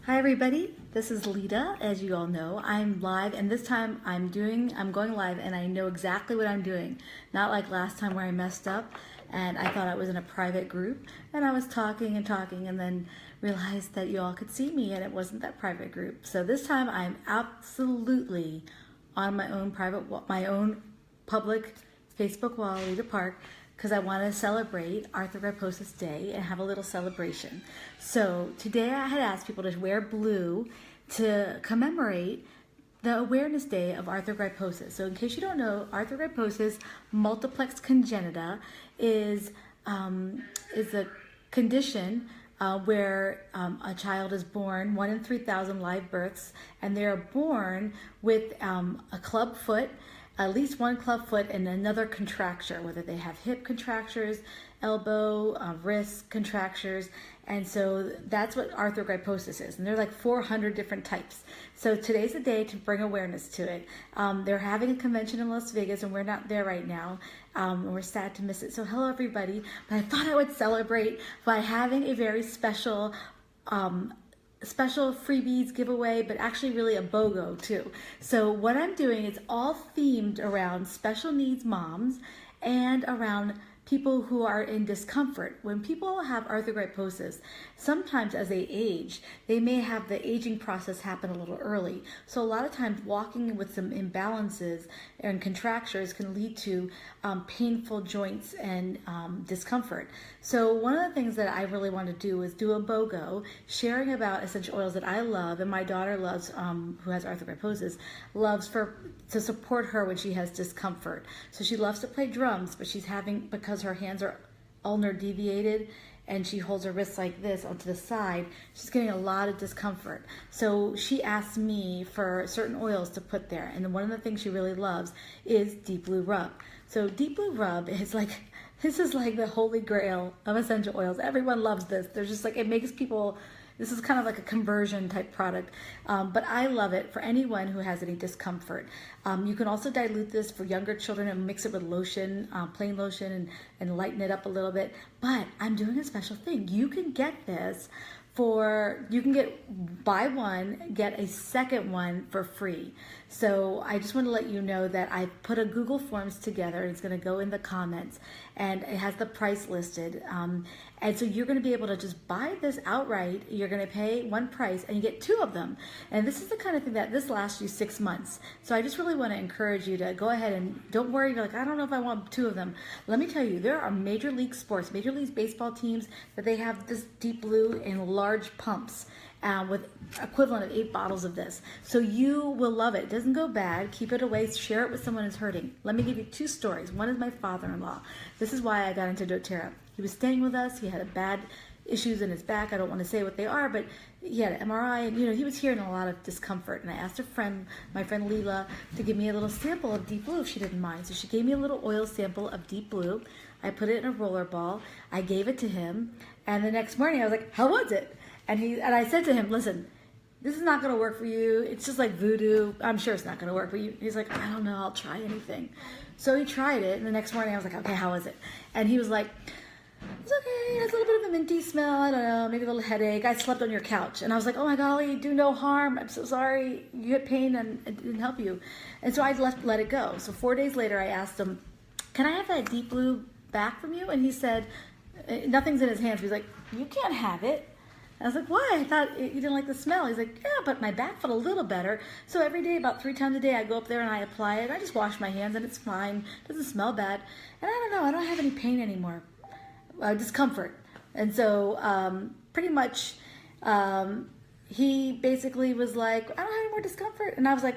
Hi everybody, this is Lita. As you all know, I'm live, and this time I'm going live, and I know exactly what I'm doing. Not like last time where I messed up and I thought I was in a private group and I was talking and then realized that you all could see me and it wasn't that private group. So this time I'm absolutely on my own public Facebook wall, Lita Park, because I want to celebrate Arthrogryposis Day and have a little celebration. So today I had asked people to wear blue to commemorate the Awareness Day of Arthrogryposis. So in case you don't know, Arthrogryposis multiplex congenita is a condition where a child is born, 1 in 3,000 live births, and they are born with a club foot, at least one club foot and another contracture, whether they have hip contractures, elbow, wrist contractures. And so that's what arthrogryposis is. And there are like 400 different types. So today's a day to bring awareness to it. They're having a convention in Las Vegas and we're not there right now. And we're sad to miss it. So hello everybody. But I thought I would celebrate by having a very special freebies giveaway, but actually really a BOGO too. So what I'm doing is all themed around special needs moms and around people who are in discomfort. When people have arthrogryposis, sometimes as they age, they may have the aging process happen a little early. So a lot of times walking with some imbalances and contractures can lead to painful joints and discomfort. So one of the things that I really want to do is do a BOGO, sharing about essential oils that I love and my daughter loves, who has arthrogryposis, loves to support her when she has discomfort. So she loves to play drums, but she's having, because her hands are ulnar deviated and she holds her wrists like this onto the side, she's getting a lot of discomfort. So she asked me for certain oils to put there. And one of the things she really loves is Deep Blue Rub. So Deep Blue Rub is like, this is like the holy grail of essential oils. Everyone loves this. There's just like, it makes people, this is kind of like a conversion type product, but I love it for anyone who has any discomfort. You can also dilute this for younger children and mix it with lotion, plain lotion, and lighten it up a little bit. But I'm doing a special thing. You can get this buy one, get a second one for free. So I just want to let you know that I put a Google Forms together. It's going to go in the comments and it has the price listed. And so you're going to be able to just buy this outright. You're going to pay one price and you get 2 of them. And this is the kind of thing that this lasts you 6 months. So I just really want to encourage you to go ahead and don't worry. You're like, I don't know if I want 2 of them. Let me tell you, there are Major League Sports, Major League Baseball teams that they have this Deep Blue in large pumps with equivalent of 8 bottles of this. So you will love it. It doesn't go bad. Keep it away. Share it with someone who's hurting. Let me give you 2 stories. One is my father-in-law. This is why I got into doTERRA. He was staying with us. He had bad issues in his back. I don't want to say what they are, but he had an MRI, and he was hearing a lot of discomfort. And I asked my friend Leela, to give me a little sample of Deep Blue if she didn't mind. So she gave me a little oil sample of Deep Blue. I put it in a roller ball. I gave it to him, and the next morning I was like, "How was it?" And I said to him, "Listen, this is not going to work for you. It's just like voodoo. I'm sure it's not going to work for you." He's like, "I don't know. I'll try anything." So he tried it, and the next morning I was like, "Okay, how is it?" And he was like, "It's okay. It has a little bit of a minty smell. I don't know, maybe a little headache. I slept on your couch." And I was like, "Oh my golly, do no harm. I'm so sorry. You had pain and it didn't help you." And so I let it go. So 4 days later, I asked him, "Can I have that Deep Blue back from you?" And he said, nothing's in his hands. He's like, "You can't have it." I was like, "Why? I thought you didn't like the smell." He's like, "Yeah, but my back felt a little better. So every day, about 3 times a day, I go up there and I apply it. I just wash my hands and it's fine. It doesn't smell bad. And I don't know, I don't have any pain anymore. Discomfort." And so pretty much he basically was like, "I don't have any more discomfort." And I was like,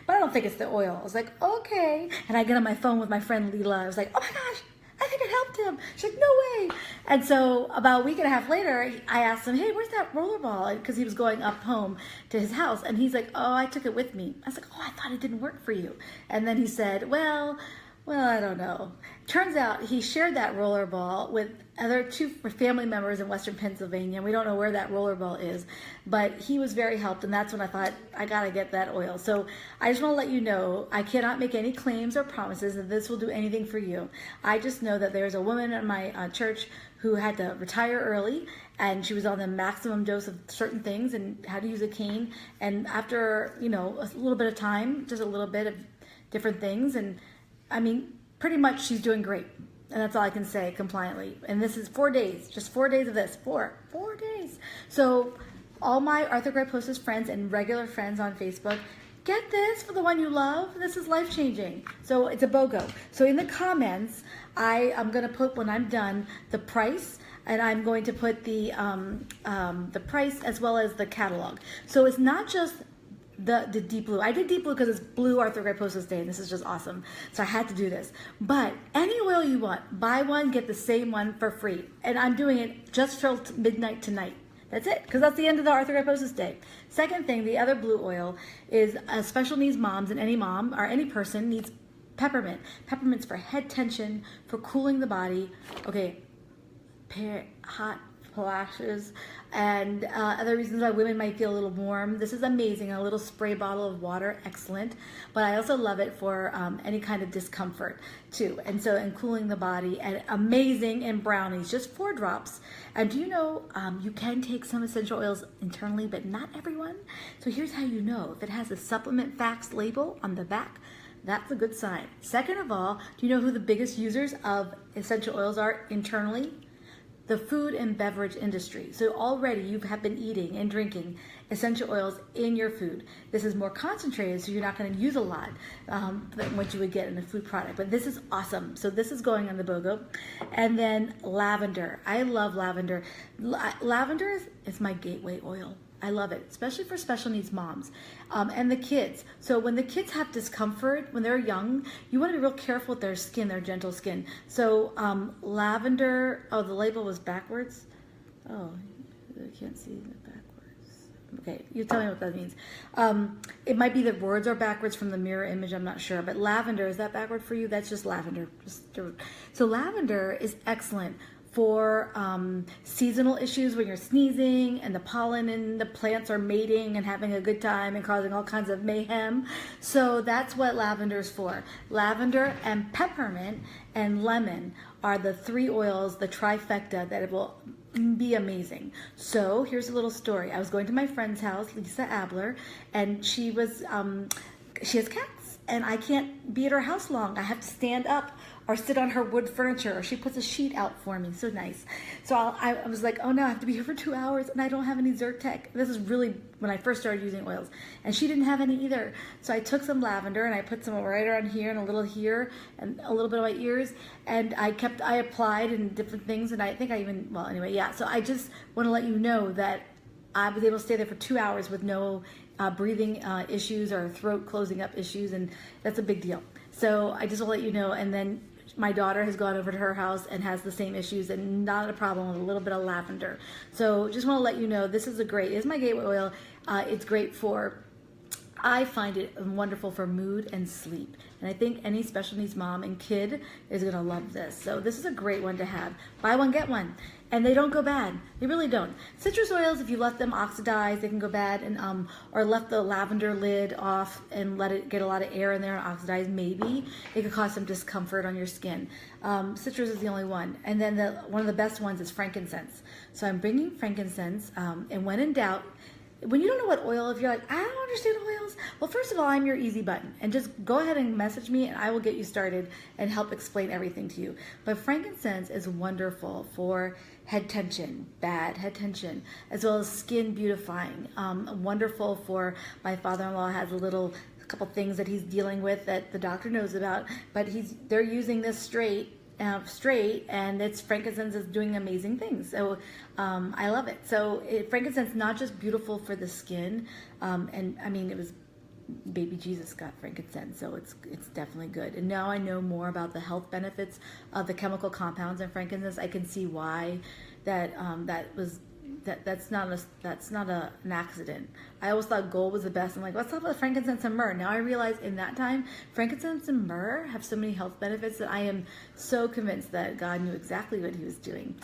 but I don't think it's the oil. I was like, "Okay." And I get on my phone with my friend Leela. I was like, "Oh my gosh, I think it helped him." She's like, "No way." And so about a week and a half later, I asked him, "Hey, where's that roller ball?" Because he was going up home to his house. And he's like, "Oh, I took it with me." I was like, "Oh, I thought it didn't work for you." And then he said, well, I don't know. Turns out he shared that roller ball with other 2 family members in Western Pennsylvania. We don't know where that roller ball is, but he was very helped, and that's when I thought, I gotta get that oil. So I just wanna let you know, I cannot make any claims or promises that this will do anything for you. I just know that there's a woman in my church who had to retire early, and she was on the maximum dose of certain things and how to use a cane. And after, you know, a little bit of time, just a little bit of different things, and I mean, pretty much she's doing great. And that's all I can say compliantly. And this is 4 days, just 4 days of this, four days. So all my arthrogryposis friends and regular friends on Facebook, get this for the one you love. This is life-changing. So it's a BOGO. So in the comments, I'm going to put, when I'm done, the price, and I'm going to put the price as well as the catalog. So it's not just the deep blue. I did deep blue because it's Blue Arthrogryposis Day, and this is just awesome. So I had to do this. But any oil you want, buy one, get the same one for free. And I'm doing it just till midnight tonight. That's it, because that's the end of the Arthrogryposis Day. Second thing, the other blue oil is special needs moms, and any mom or any person needs peppermint. Peppermint's for head tension, for cooling the body. Okay, hot flashes, and other reasons why women might feel a little warm. This is amazing. A little spray bottle of water, excellent. But I also love it for any kind of discomfort too. And so, and cooling the body, and amazing in brownies, just 4 drops. And do you know, you can take some essential oils internally, but not everyone. So here's how you know. If it has a supplement facts label on the back, that's a good sign. Second of all, do you know who the biggest users of essential oils are internally? The food and beverage industry. So already you have been eating and drinking essential oils in your food. This is more concentrated, so you're not going to use a lot than what you would get in a food product. But this is awesome. So this is going on the BOGO. And then lavender. I love lavender. Lavender is my gateway oil. I love it, especially for special needs moms and the kids. So when the kids have discomfort, when they're young, you want to be real careful with their skin, their gentle skin. So lavender, oh, the label was backwards. Oh, I can't see it backwards. Okay, you tell me what that means. It might be that words are backwards from the mirror image, I'm not sure. But lavender, is that backward for you? That's just lavender. So lavender is excellent for seasonal issues when you're sneezing and the pollen and the plants are mating and having a good time and causing all kinds of mayhem. So that's what lavender is for. Lavender and peppermint and lemon are the 3 oils, the trifecta, that it will be amazing. So here's a little story. I was going to my friend's house, Lisa Abler, and she has cats, and I can't be at her house long. I have to stand up or sit on her wood furniture, or she puts a sheet out for me. So nice. So I was like, oh no, I have to be here for 2 hours, and I don't have any Zyrtec. This is really when I first started using oils, and she didn't have any either. So I took some lavender and I put some right around here and a little here and a little bit of my ears, and I applied in different things, and I think I even, well, anyway, yeah. So I just want to let you know that I was able to stay there for 2 hours with no breathing issues or throat closing up issues, and that's a big deal. So I just want to let you know. And then my daughter has gone over to her house and has the same issues, and not a problem with a little bit of lavender. So just want to let you know, this is it's my gateway oil. It's great for, I find it wonderful for mood and sleep. And I think any special needs mom and kid is going to love this. So this is a great one to have. Buy one, get one. And they don't go bad. They really don't. Citrus oils, if you let them oxidize, they can go bad. And or left the lavender lid off and let it get a lot of air in there and oxidize, maybe it could cause some discomfort on your skin. Citrus is the only one. And then one of the best ones is frankincense. So I'm bringing frankincense. And when in doubt, when you don't know what oil, if you're like, I don't understand oils, well, first of all, I'm your easy button. And just go ahead and message me, and I will get you started and help explain everything to you. But frankincense is wonderful for head tension, bad head tension, as well as skin beautifying. Wonderful for, my father-in-law has a couple things that he's dealing with that the doctor knows about, but they're using this straight, and it's frankincense is doing amazing things. So I love it. So frankincense, not just beautiful for the skin, and I mean, it was baby Jesus got frankincense, so it's definitely good. And now I know more about the health benefits of the chemical compounds in frankincense. I can see why that's not an accident. I always thought gold was the best. I'm like, let's talk about frankincense and myrrh. Now I realize in that time, frankincense and myrrh have so many health benefits that I am so convinced that God knew exactly what he was doing.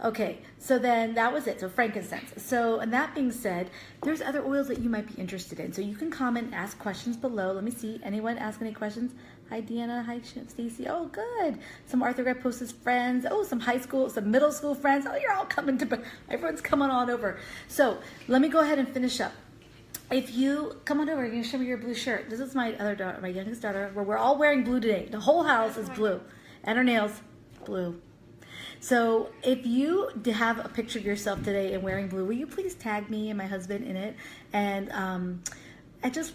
Okay, so then that was it. So frankincense. So, and that being said, there's other oils that you might be interested in. So you can comment, ask questions below. Let me see. Anyone ask any questions? Hi, Deanna. Hi, Stacy. Oh, good. Some arthrogryposis friends. Oh, some high school, some middle school friends. Oh, you're all coming to, everyone's coming on over. So let me go ahead and finish up. If you come on over, you're going to show me your blue shirt. This is my other daughter, my youngest daughter, where we're all wearing blue today. The whole house is blue. And her nails, blue. So if you have a picture of yourself today and wearing blue, will you please tag me and my husband in it? And I just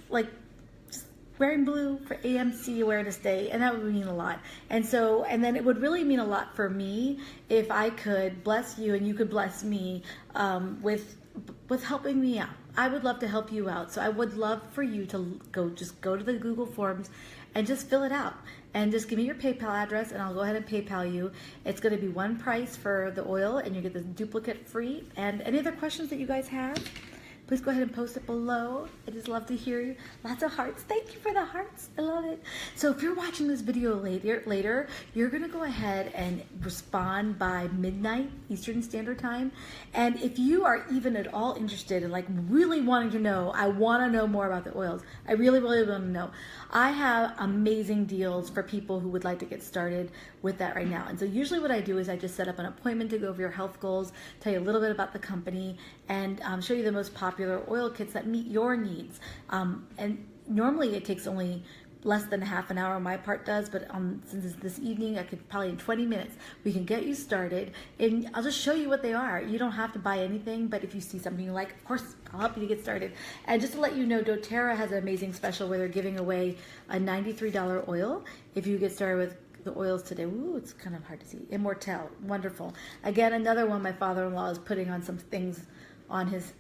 wearing blue for AMC Awareness Day, and that would mean a lot. And then it would really mean a lot for me if I could bless you and you could bless me with helping me out. I would love to help you out. So I would love for you to go to the Google Forms and just fill it out. And just give me your PayPal address and I'll go ahead and PayPal you. It's going to be one price for the oil and you get the duplicate free. And any other questions that you guys have, please go ahead and post it below. I just love to hear you. Lots of hearts. Thank you for the hearts. I love it. So if you're watching this video later, you're going to go ahead and respond by midnight Eastern Standard Time. And if you are even at all interested in really wanting to know, I want to know more about the oils. I really, really want to know. I have amazing deals for people who would like to get started with that right now. And so usually what I do is I just set up an appointment to go over your health goals, tell you a little bit about the company, and show you the most popular oil kits that meet your needs. And normally it takes only less than half an hour on my part does, but since it's this evening, I could probably in 20 minutes, we can get you started and I'll just show you what they are. You don't have to buy anything, but if you see something you like, of course, I'll help you to get started. And just to let you know, doTERRA has an amazing special where they're giving away a $93 oil if you get started with the oils today. Ooh, it's kind of hard to see. Immortelle, wonderful. Again, another one my father-in-law is putting on some things on his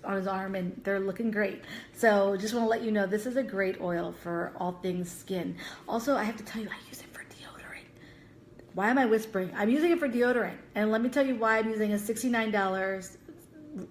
arm and they're looking great. So just want to let you know this is a great oil for all things skin. Also, I have to tell you, I use it for deodorant. Why am I whispering? I'm using it for deodorant, and let me tell you why I'm using a $69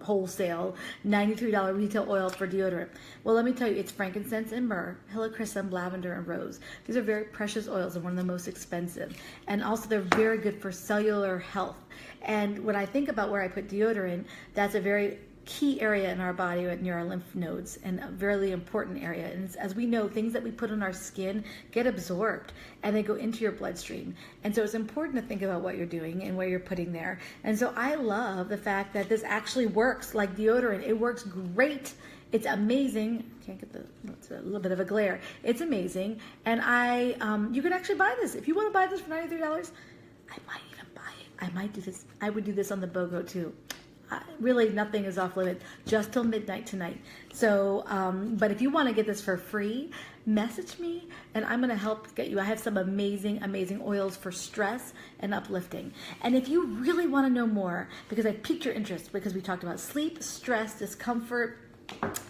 wholesale, $93 retail oil for deodorant. Well, let me tell you, it's frankincense and myrrh, helichrysum, lavender, and rose. These are very precious oils and one of the most expensive. And also they're very good for cellular health. And when I think about where I put deodorant, that's a very key area in our body near our lymph nodes, and a really important area. And as we know, things that we put on our skin get absorbed and they go into your bloodstream. And so it's important to think about what you're doing and where you're putting there. And so I love the fact that this actually works like deodorant. It works great. It's amazing. Can't get it's a little bit of a glare. It's amazing. And you can actually buy this. If you want to buy this for $93, I might even buy it. I might do this. I would do this on the BOGO too. Really, nothing is off limit, just till midnight tonight. So, but if you want to get this for free, message me and I'm going to help get you. I have some amazing, amazing oils for stress and uplifting. And if you really want to know more, because I piqued your interest, because we talked about sleep, stress, discomfort,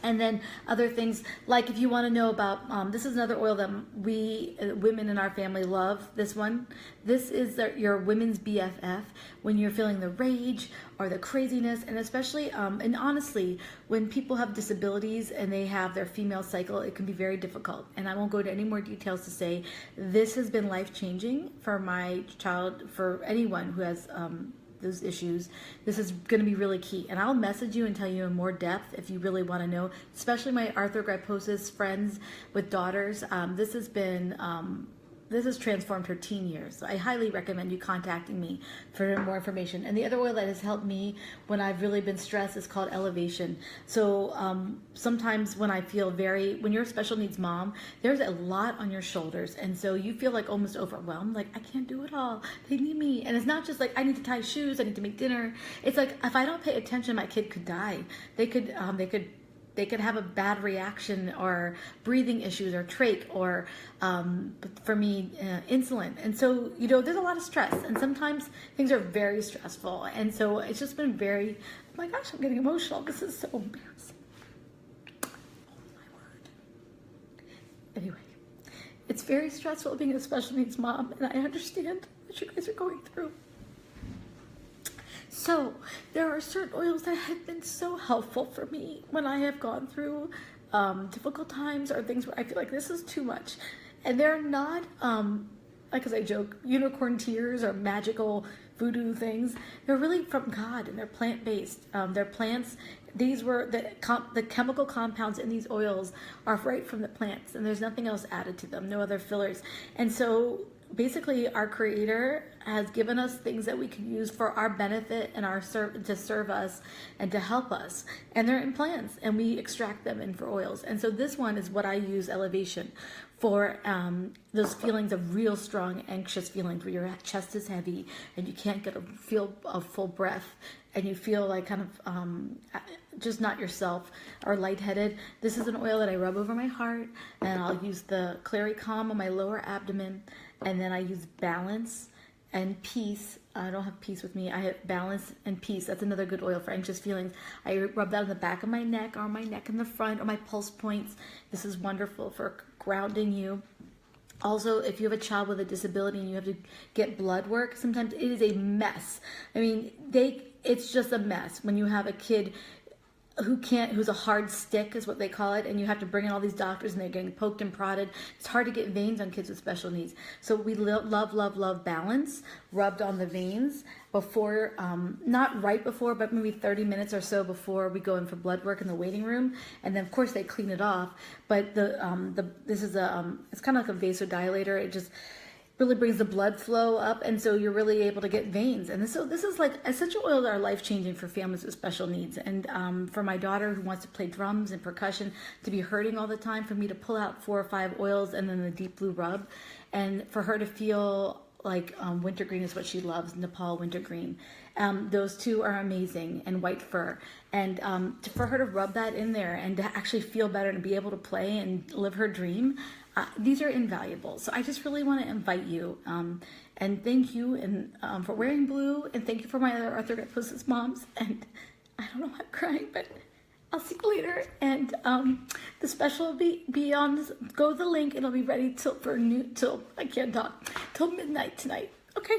and then other things, like if you want to know about, this is another oil that we women in our family love, this one. This is your women's BFF when you're feeling the rage or the craziness, and especially, and honestly, when people have disabilities and they have their female cycle, it can be very difficult. And I won't go into any more details to say this has been life-changing for my child, for anyone who has those issues. This is going to be really key, and I'll message you and tell you in more depth if you really want to know, especially my arthrogryposis friends with daughters. This has transformed her teen years. So I highly recommend you contacting me for more information. And the other oil that has helped me when I've really been stressed is called Elevation. So sometimes when I feel when you're a special needs mom, there's a lot on your shoulders. And so you feel like almost overwhelmed, like I can't do it all. They need me. And it's not just like I need to tie shoes, I need to make dinner. It's like if I don't pay attention, my kid could die. They could have a bad reaction or breathing issues or trach or, for me, insulin. And so, there's a lot of stress and sometimes things are very stressful. And so it's just been oh my gosh, I'm getting emotional. This is so embarrassing. Oh my word. Anyway, it's very stressful being a special needs mom, and I understand what you guys are going through. So there are certain oils that have been so helpful for me when I have gone through difficult times or things where I feel like this is too much. And they're not, like as I joke, unicorn tears or magical voodoo things. They're really from God, and they're plant-based. They're plants. These were the chemical compounds in these oils are right from the plants, and there's nothing else added to them, no other fillers. And so basically our Creator has given us things that we can use for our benefit and to serve us and to help us. And they're in plants, and we extract them in for oils. And so this one is what I use, Elevation, for those feelings of real strong, anxious feelings where your chest is heavy and you can't feel a full breath, and you feel like kind of just not yourself or lightheaded. This is an oil that I rub over my heart, and I'll use the Clary Calm on my lower abdomen, and then I use Balance and Peace. I don't have Peace with me. I have Balance and Peace. That's another good oil for anxious feelings. I rub that on the back of my neck, or my neck in the front, or my pulse points. This is wonderful for grounding you. Also, if you have a child with a disability and you have to get blood work, sometimes it is a mess. I mean, it's just a mess when you have a kid who's a hard stick is what they call it, and you have to bring in all these doctors and they're getting poked and prodded. It's hard to get veins on kids with special needs. So we love Balance rubbed on the veins before, not right before, but maybe 30 minutes or so before we go in for blood work in the waiting room. And then of course they clean it off. But this is it's kind of like a vasodilator. It just really brings the blood flow up, and so you're really able to get veins. And this is like essential oils are life-changing for families with special needs. And for my daughter who wants to play drums and percussion, to be hurting all the time, for me to pull out 4 or 5 oils and then the deep blue rub, and for her to feel like wintergreen is what she loves, Nepal wintergreen. Those two are amazing, and white fir. And for her to rub that in there and to actually feel better and be able to play and live her dream, these are invaluable. So I just really want to invite you and thank you for wearing blue, and thank you for my other arthritis moms. And I don't know why I'm crying, but I'll see you later. And the special will be on this. Go to the link. It'll be ready till I can't talk, till midnight tonight. Okay.